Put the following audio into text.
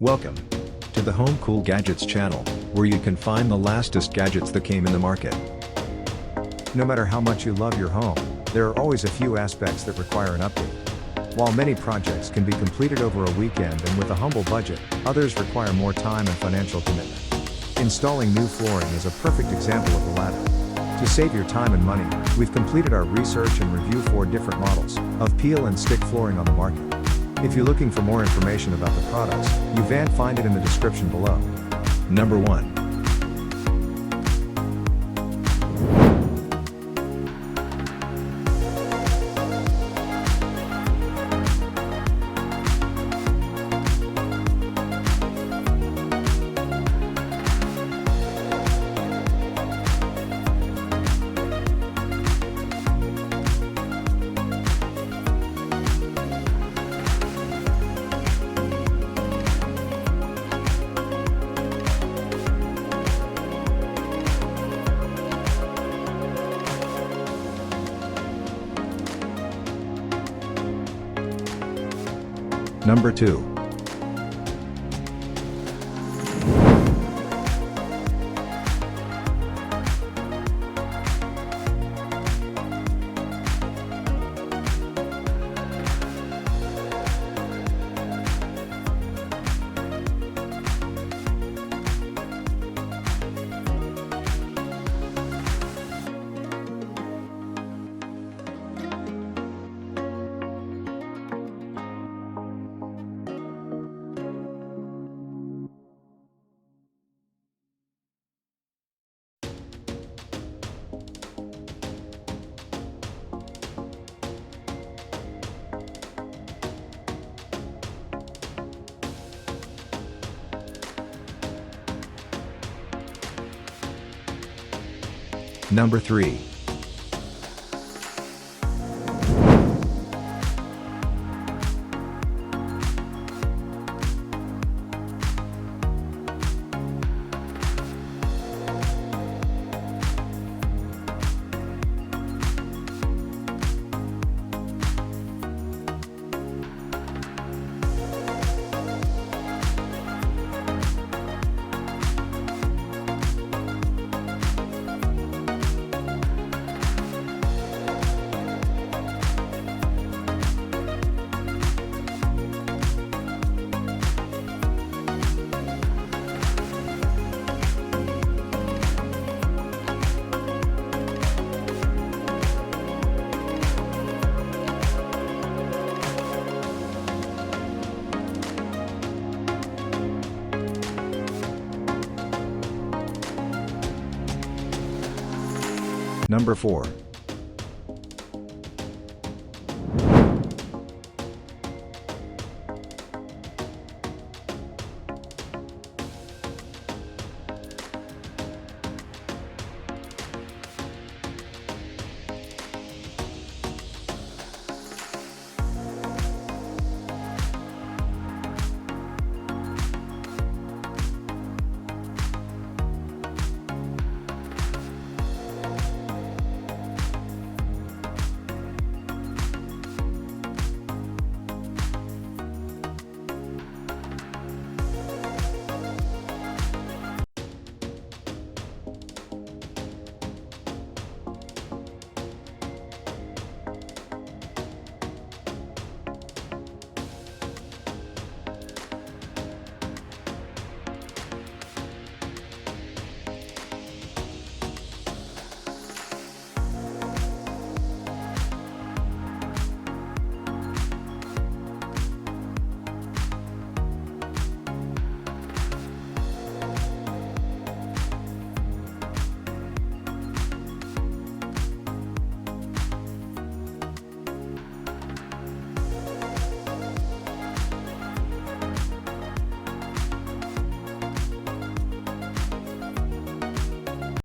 Welcome to the Home Cool Gadgets channel, where you can find the latest gadgets that came in the market. No matter how much you love your home, there are always a few aspects that require an update. While many projects can be completed over a weekend and with a humble budget, others require more time and financial commitment. Installing new flooring is a perfect example of the latter. To save your time and money, we've completed our research and review 4 different models of peel and stick flooring on the market. If you're looking for more information about the products, you can find it in the description below. Number 1. Number 2. Number 3. Number 4.